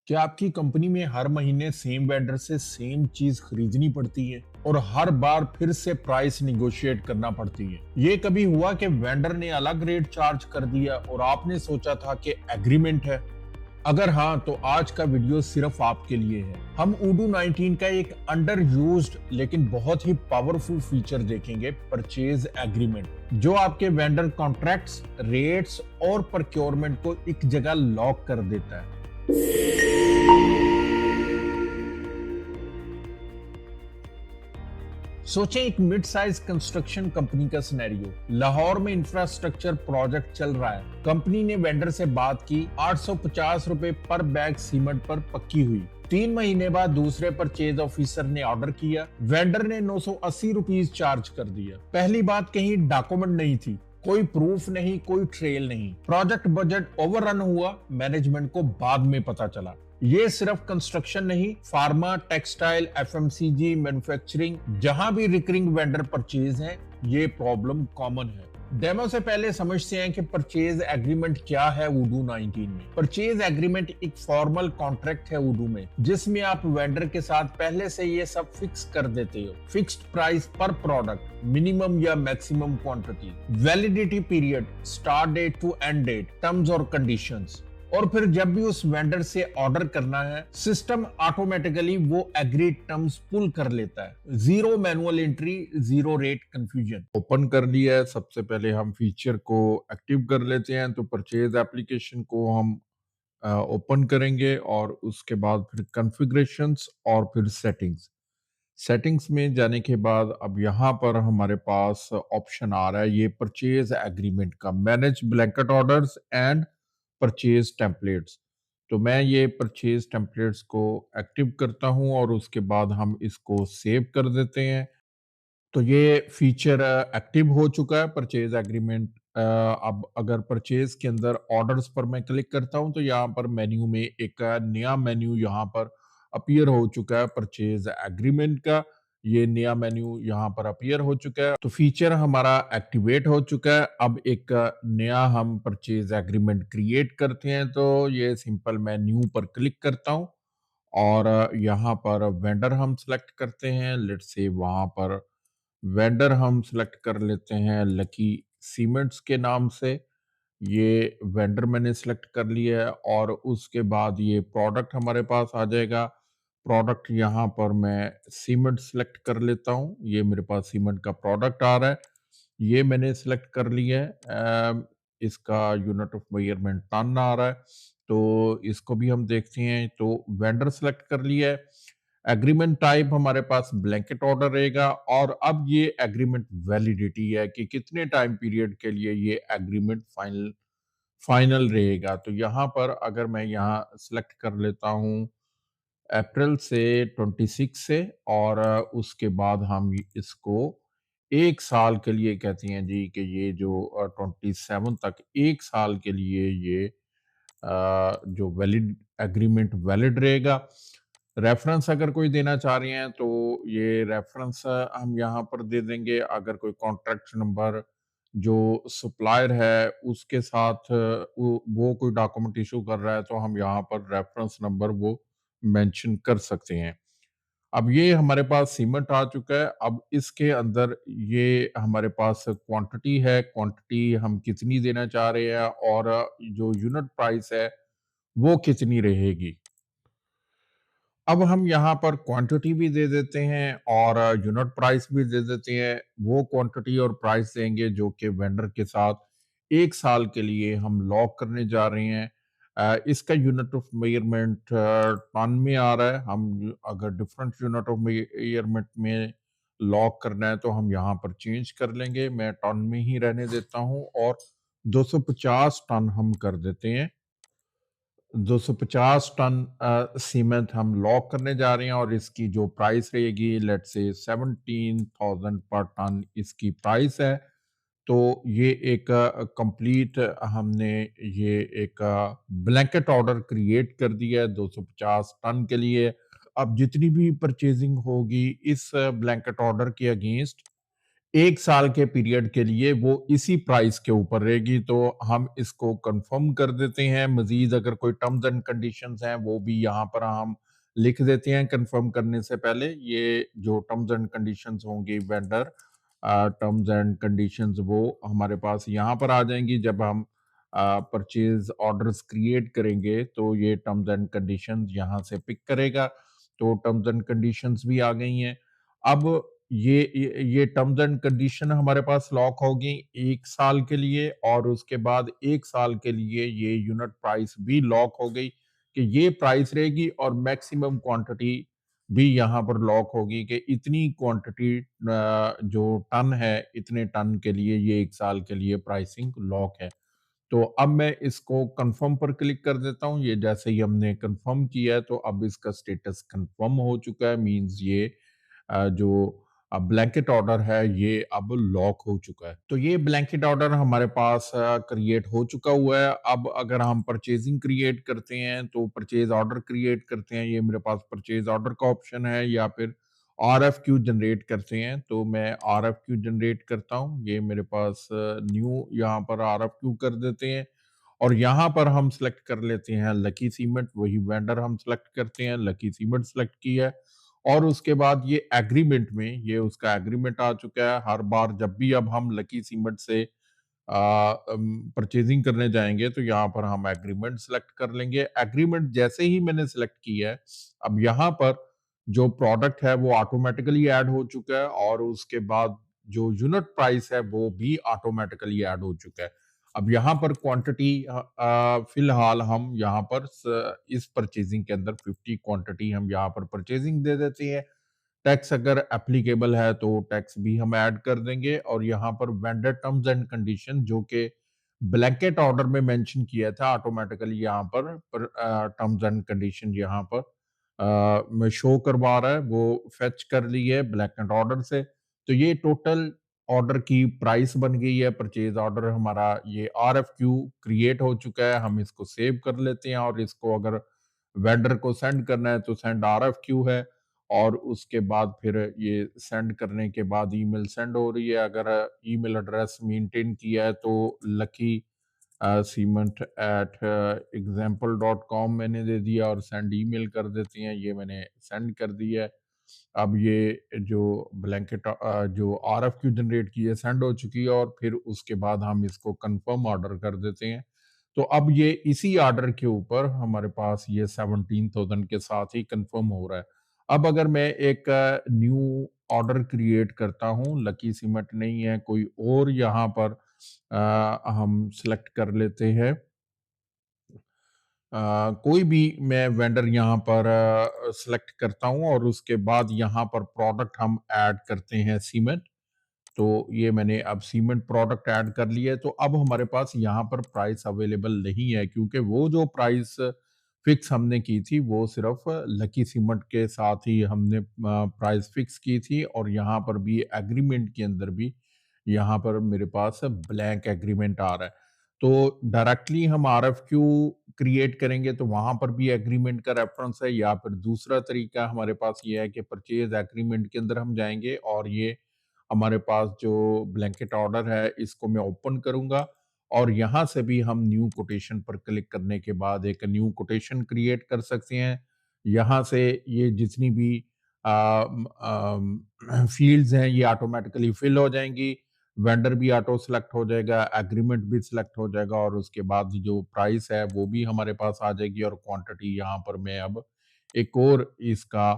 क्या आपकी कंपनी में हर महीने सेम वेंडर से सेम चीज खरीदनी पड़ती है और हर बार फिर से प्राइस निगोशिएट करना पड़ती है? ये कभी हुआ कि वेंडर ने अलग रेट चार्ज कर दिया और आपने सोचा था कि एग्रीमेंट है? अगर हाँ, तो आज का वीडियो सिर्फ आपके लिए है। हम उडू 19 का एक अंडर यूज्ड लेकिन बहुत ही पावरफुल फीचर देखेंगे, परचेज एग्रीमेंट, जो आपके वेंडर कॉन्ट्रैक्ट्स, रेट्स और प्रोक्योरमेंट को एक जगह लॉक कर देता है। सोचें एक मिड साइज कंस्ट्रक्शन कंपनी का सिनेरियो। लाहौर में इंफ्रास्ट्रक्चर प्रोजेक्ट चल रहा है। कंपनी ने वेंडर से बात की, 850 रुपए पर बैग सीमेंट पर पक्की हुई। 3 महीने बाद दूसरे परचेज ऑफिसर ने ऑर्डर किया, वेंडर ने 980 रुपीज चार्ज कर दिया। पहली बात, कहीं डॉक्यूमेंट नहीं थी, कोई प्रूफ नहीं, कोई ट्रेल नहीं। प्रोजेक्ट बजट ओवररन हुआ, मैनेजमेंट को बाद में पता चला। ये सिर्फ कंस्ट्रक्शन नहीं, फार्मा, टेक्सटाइल, एफएमसीजी, मैन्युफैक्चरिंग, जहां भी रिकरिंग वेंडर परचेज है, ये प्रॉब्लम कॉमन है। डेमो से पहले समझते हैं कि परचेज एग्रीमेंट क्या है उडू 19 में। परचेज एग्रीमेंट एक फॉर्मल कॉन्ट्रैक्ट है उडू में, जिसमें आप वेंडर के साथ पहले से ये सब फिक्स कर देते हो। फिक्स्ड प्राइस पर प्रोडक्ट, मिनिमम या maximum quantity, validity period, start date to end date, terms और कंडीशंस। और फिर जब भी उस वेंडर से ऑर्डर करना है, सिस्टम ऑटोमेटिकली वो एग्रीड टर्म्स पुल कर लेता है। Zero manual entry, zero rate confusion. Open कर लिया है। सबसे पहले हम फीचर को एक्टिव कर लेते हैं, तो परचेज एप्लीकेशन को हम ओपन करेंगे और उसके बाद फिर कॉन्फ़िगरेशंस और फिर सेटिंग्स। सेटिंग्स में जाने के बाद अब यहाँ पर हमारे पास ऑप्शन आ रहा है ये परचेज एग्रीमेंट का, manage blanket orders and purchase templates. तो मैं ये परचेज टेम्पलेट्स को एक्टिव करता हूँ और उसके बाद हम इसको सेव कर देते हैं। तो ये फीचर एक्टिव हो चुका है, परचेज एग्रीमेंट। अब अगर परचेज के अंदर ऑर्डर्स पर मैं क्लिक करता हूं, तो यहाँ पर मेन्यू में एक नया मेन्यू यहाँ पर अपीयर हो चुका है परचेज एग्रीमेंट का। ये नया मेन्यू यहाँ पर अपीयर हो चुका है, तो फीचर हमारा एक्टिवेट हो चुका है। अब एक नया हम परचेज एग्रीमेंट क्रिएट करते हैं, तो ये सिंपल मैं न्यू पर क्लिक करता हूँ और यहाँ पर वेंडर हम सेलेक्ट करते हैं। लेट्स से वहाँ पर वेंडर हम सेलेक्ट कर लेते हैं लकी सीमेंट्स के नाम से। ये वेंडर मैंने सेलेक्ट कर लिया है और उसके बाद ये प्रोडक्ट हमारे पास आ जाएगा। प्रोडक्ट यहाँ पर मैं सीमेंट सेलेक्ट कर लेता हूँ। ये मेरे पास सीमेंट का प्रोडक्ट आ रहा है, ये मैंने सेलेक्ट कर लिया है। इसका यूनिट ऑफ मेजरमेंट टन आ रहा है, तो इसको भी हम देखते हैं। तो वेंडर सेलेक्ट कर लिया है। एग्रीमेंट टाइप हमारे पास ब्लैंकेट ऑर्डर रहेगा और अब ये एग्रीमेंट वैलिडिटी है कि कितने टाइम पीरियड के लिए ये एग्रीमेंट फाइनल फाइनल रहेगा। तो यहाँ पर अगर मैं यहाँ सेलेक्ट कर लेता हूँ अप्रैल से 26 से और उसके बाद हम इसको 1 साल के लिए कहते हैं जी, कि ये जो 27 तक 1 साल के लिए ये जो वैलिड एग्रीमेंट वैलिड रहेगा। रेफरेंस अगर कोई देना चाह रहे हैं, तो ये रेफरेंस हम यहाँ पर दे देंगे। अगर कोई कॉन्ट्रैक्ट नंबर जो सप्लायर है उसके साथ वो कोई डॉक्यूमेंट इशू कर रहा है, तो हम यहाँ पर रेफरेंस नंबर वो मेंशन कर सकते हैं। अब ये हमारे पास सीमेंट आ चुका है। अब इसके अंदर ये हमारे पास क्वांटिटी है, क्वांटिटी हम कितनी देना चाह रहे हैं और जो यूनिट प्राइस है वो कितनी रहेगी। अब हम यहाँ पर क्वांटिटी भी दे देते हैं और यूनिट प्राइस भी दे देते हैं। वो क्वांटिटी और प्राइस देंगे जो कि वेंडर के साथ 1 साल के लिए हम लॉक करने जा रहे हैं। इसका यूनिट ऑफ मेजरमेंट टन में आ रहा है। हम अगर डिफरेंट यूनिट ऑफ मेजरमेंट में लॉक करना है, तो हम यहाँ पर चेंज कर लेंगे। मैं टन में ही रहने देता हूँ और 250 टन हम कर देते हैं। 250 टन सीमेंट हम लॉक करने जा रहे हैं और इसकी जो प्राइस रहेगी, लेट्स से 17,000 पर टन इसकी प्राइस है। तो ये एक कंप्लीट हमने ये एक ब्लैंकेट ऑर्डर क्रिएट कर दिया है 250 टन के लिए। अब जितनी भी परचेजिंग होगी इस ब्लैंकेट ऑर्डर के अगेंस्ट, 1 साल के पीरियड के लिए वो इसी प्राइस के ऊपर रहेगी, तो हम इसको कंफर्म कर देते हैं। मज़ीद अगर कोई टर्म्स एंड कंडीशंस हैं, वो भी यहाँ पर हम लिख देते हैं कंफर्म करने से पहले। ये जो टर्म्स एंड कंडीशंस होंगी वेंडर टर्म्स एंड कंडीशंस वो हमारे पास यहाँ पर आ जाएँगी जब हम परचेज़ ऑर्डर्स क्रिएट करेंगे, तो ये टर्म्स एंड कंडीशंस यहाँ से पिक करेगा। तो टर्म्स एंड कंडीशंस भी आ गई हैं। अब ये टर्म्स एंड कंडीशन हमारे पास लॉक होगी 1 साल के लिए और उसके बाद 1 साल के लिए ये यूनिट प्राइस भी लॉक हो गई कि ये प्राइस रहेगी और मैक्सिमम क्वांटिटी भी यहाँ पर लॉक होगी कि इतनी क्वांटिटी जो टन है, इतने टन के लिए ये 1 साल के लिए प्राइसिंग लॉक है। तो अब मैं इसको कंफर्म पर क्लिक कर देता हूँ। ये जैसे ही हमने कंफर्म किया है तो अब इसका स्टेटस कंफर्म हो चुका है मीन्स ये जो ब्लैंकेट ऑर्डर है ये अब लॉक हो चुका है। तो ये ब्लैंकेट ऑर्डर हमारे पास क्रिएट हो चुका हुआ है। अब अगर हम परचेज़िंग क्रिएट करते हैं तो परचेज़ ऑर्डर क्रिएट करते हैं। ये मेरे पास परचेज़ ऑर्डर का ऑप्शन है या फिर आरएफक्यू जनरेट करते हैं तो मैं आरएफक्यू जनरेट करता हूँ। ये मेरे पास न्यू यहाँ पर आरएफक्यू कर देते हैं और यहाँ पर हम सेलेक्ट कर लेते हैं लकी सीमेंट, वही वेंडर हम सेलेक्ट करते हैं, लकी सीमेंट सेलेक्ट किया है और उसके बाद ये एग्रीमेंट में ये उसका एग्रीमेंट आ चुका है। हर बार जब भी अब हम लकी सीमेंट से परचेजिंग करने जाएँगे तो यहाँ पर हम एग्रीमेंट सेलेक्ट कर लेंगे। एग्रीमेंट जैसे ही मैंने सेलेक्ट किया है, अब यहाँ पर जो प्रोडक्ट है वो ऑटोमैटिकली ऐड हो चुका है और उसके बाद जो यूनिट प्राइस है वो भी ऑटोमैटिकली ऐड हो चुका है। अब यहाँ पर क्वांटिटी फिलहाल हम यहाँ पर इस परचेजिंग के अंदर 50 क्वांटिटी हम यहाँ पर परचेजिंग दे देते हैं। टैक्स अगर एप्लीकेबल है तो टैक्स भी हम ऐड कर देंगे और यहाँ पर वेंडर टर्म्स एंड कंडीशन जो कि ब्लैंकेट ऑर्डर में मेंशन किया था ऑटोमेटिकली यहाँ पर टर्म्स एंड कंडीशन यहाँ पर में शो करवा रहा है वो फेच कर ली है ब्लैंकेट ऑर्डर से। तो ये टोटल ऑर्डर की प्राइस बन गई है। परचेज ऑर्डर हमारा ये आरएफक्यू क्रिएट हो चुका है। हम इसको सेव कर लेते हैं और इसको अगर वेंडर को सेंड करना है तो सेंड आरएफक्यू है और उसके बाद फिर ये सेंड करने के बाद ईमेल सेंड हो रही है। अगर ईमेल एड्रेस मेंटेन किया है तो lucky cement at example dot com मैंने दे दिया और सेंड ईमेल कर देते हैं। ये मैंने सेंड कर दिया है। अब ये जो ब्लैंकेट जो आरएफक्यू जनरेट की है सेंड हो चुकी है और फिर उसके बाद हम इसको कंफर्म ऑर्डर कर देते हैं। तो अब ये इसी ऑर्डर के ऊपर हमारे पास ये 17,000 के साथ ही कंफर्म हो रहा है। अब अगर मैं एक न्यू ऑर्डर क्रिएट करता हूँ, लकी सीमेंट नहीं है, कोई और यहाँ पर हम सेलेक्ट कर लेते हैं। कोई भी मैं वेंडर यहाँ पर सेलेक्ट करता हूँ और उसके बाद यहाँ पर प्रोडक्ट हम ऐड करते हैं सीमेंट। तो ये मैंने अब सीमेंट प्रोडक्ट ऐड कर लिया है, तो अब हमारे पास यहाँ पर प्राइस अवेलेबल नहीं है क्योंकि वो जो प्राइस फिक्स हमने की थी वो सिर्फ लकी सीमेंट के साथ ही हमने प्राइस फिक्स की थी और यहाँ पर भी एग्रीमेंट के अंदर भी यहाँ पर मेरे पास ब्लैंक एग्रीमेंट आ रहा है। तो डायरेक्टली हम आरएफक्यू क्रिएट करेंगे तो वहाँ पर भी एग्रीमेंट का रेफरेंस है या फिर दूसरा तरीका हमारे पास ये है कि परचेज एग्रीमेंट के अंदर हम जाएँगे और ये हमारे पास जो ब्लैंकेट ऑर्डर है इसको मैं ओपन करूंगा और यहाँ से भी हम न्यू कोटेशन पर क्लिक करने के बाद एक न्यू कोटेशन क्रिएट कर सकते हैं। यहाँ से ये जितनी भी फील्ड्स हैं ये ऑटोमेटिकली फिल हो जाएंगी। वेंडर भी ऑटो सेलेक्ट हो जाएगा, एग्रीमेंट भी सिलेक्ट हो जाएगा और उसके बाद जो प्राइस है वो भी हमारे पास आ जाएगी और क्वांटिटी यहाँ पर मैं अब एक और इसका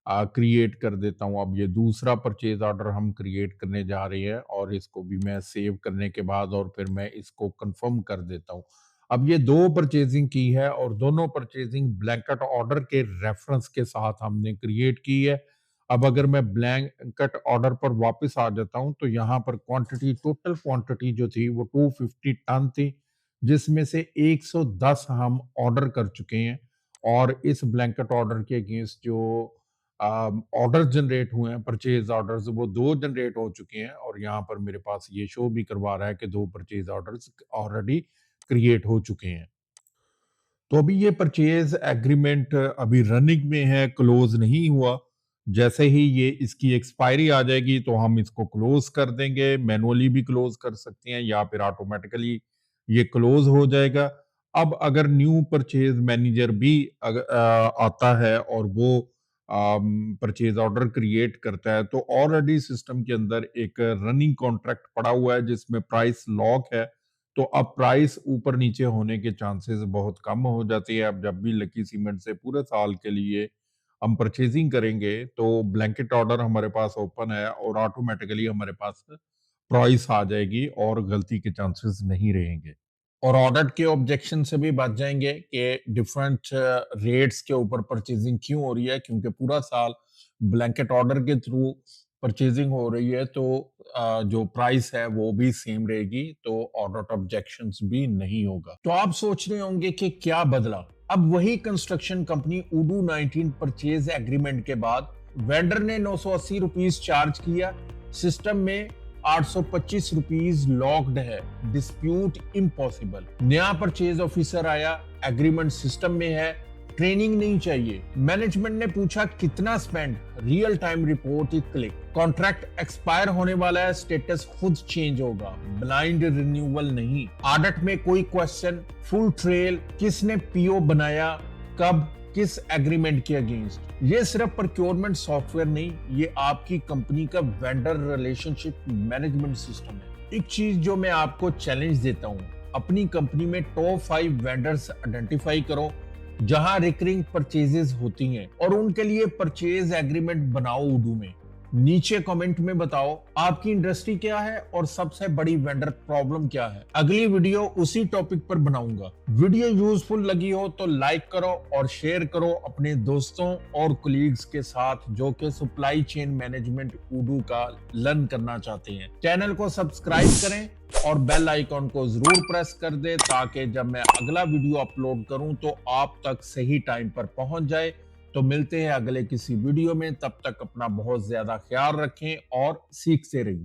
क्रिएट कर देता हूँ। अब ये दूसरा परचेज़ ऑर्डर हम क्रिएट करने जा रहे हैं और इसको भी मैं सेव करने के बाद और फिर मैं इसको कंफर्म कर देता हूँ। अब ये 2 परचेज़िंग की है और दोनों परचेज़िंग ब्लैंकेट ऑर्डर के रेफरेंस के साथ हमने क्रिएट की है। अब अगर मैं ब्लैंकेट ऑर्डर पर वापस आ जाता हूँ, तो यहाँ पर टोटल क्वांटिटी जो थी वो 250 टन थी, जिसमें से 110 हम ऑर्डर कर चुके हैं और इस ब्लैंकेट ऑर्डर के अगेंस्ट जो ऑर्डर जनरेट हुए हैं, परचेज़ ऑर्डर्स वो 2 जनरेट हो चुके हैं और यहाँ पर मेरे पास ये शो भी करवा रहा है कि 2 परचेज़ ऑर्डर्स ऑलरेडी क्रिएट हो चुके हैं। तो अभी ये परचेज़ एग्रीमेंट अभी रनिंग में है, क्लोज़ नहीं हुआ। जैसे ही ये इसकी एक्सपायरी आ जाएगी तो हम इसको क्लोज कर देंगे, मैनुअली भी क्लोज कर सकते हैं या फिर ऑटोमेटिकली ये क्लोज हो जाएगा। अब अगर न्यू परचेज मैनेजर भी आता है और वो परचेज ऑर्डर क्रिएट करता है, तो ऑलरेडी सिस्टम के अंदर एक रनिंग कॉन्ट्रैक्ट पड़ा हुआ है जिसमें प्राइस लॉक है। तो अब प्राइस ऊपर नीचे होने के चांसेस बहुत कम हो जाते हैं। अब जब भी लकी सीमेंट से पूरे साल के लिए हम परचेजिंग करेंगे तो ब्लैंकेट ऑर्डर हमारे पास ओपन है और ऑटोमेटिकली हमारे पास प्राइस आ जाएगी और गलती के चांसेस नहीं रहेंगे। और ऑडिट के ऑब्जेक्शन से भी बच जाएंगे कि डिफरेंट रेट्स के ऊपर परचेजिंग क्यों हो रही है, क्योंकि पूरा साल ब्लैंकेट ऑर्डर के थ्रू परचेजिंग हो रही है तो जो प्राइस है वो भी सेम रहेगी, तो ऑडिट ऑब्जेक्शंस भी नहीं होगा। तो आप सोच रहे होंगे कि क्या बदला। अब वही कंस्ट्रक्शन कंपनी उडू 19 परचेज एग्रीमेंट के बाद वेंडर ने 980 रुपीज चार्ज किया, सिस्टम में 825 रुपीज लॉक्ड है, डिस्प्यूट इम्पॉसिबल। नया परचेज ऑफिसर आया, एग्रीमेंट सिस्टम में है, ट्रेनिंग नहीं चाहिए। मैनेजमेंट ने पूछा कितना स्पेंड, रियल टाइम रिपोर्ट, एक क्लिक। कॉन्ट्रैक्ट एक्सपायर होने वाला है, स्टेटस खुद चेंज होगा, ब्लाइंड रिन्यूअल नहीं। ऑडिट में कोई क्वेश्चन, फुल ट्रेल, किसने पीओ बनाया, कब, किस एग्रीमेंट के अगेंस्ट। ये सिर्फ प्रोक्योरमेंट सॉफ्टवेयर नहीं, ये आपकी कंपनी का वेंडर रिलेशनशिप मैनेजमेंट सिस्टम है। एक चीज जो मैं आपको चैलेंज देता हूं, अपनी कंपनी में टॉप 5 वेंडर्स आइडेंटिफाई करो जहां रिकरिंग परचेजेस होती हैं और उनके लिए परचेज एग्रीमेंट बनाओ उडू में। नीचे कमेंट में बताओ आपकी इंडस्ट्री क्या है और सबसे बड़ी वेंडर प्रॉब्लम क्या है। अगली वीडियो उसी टॉपिक पर बनाऊंगा। वीडियो यूजफुल लगी हो तो लाइक करो और शेयर करो अपने दोस्तों और कोलीग्स के साथ जो कि सप्लाई चेन मैनेजमेंट उडू का लर्न करना चाहते हैं। चैनल को सब्सक्राइब करें और बेल आइकॉन को जरूर प्रेस कर दे ताकि जब मैं अगला वीडियो अपलोड करूं तो आप तक सही टाइम पर पहुंच जाए। तो मिलते हैं अगले किसी वीडियो में, तब तक अपना बहुत ज्यादा ख्याल रखें और सीखते रहिए।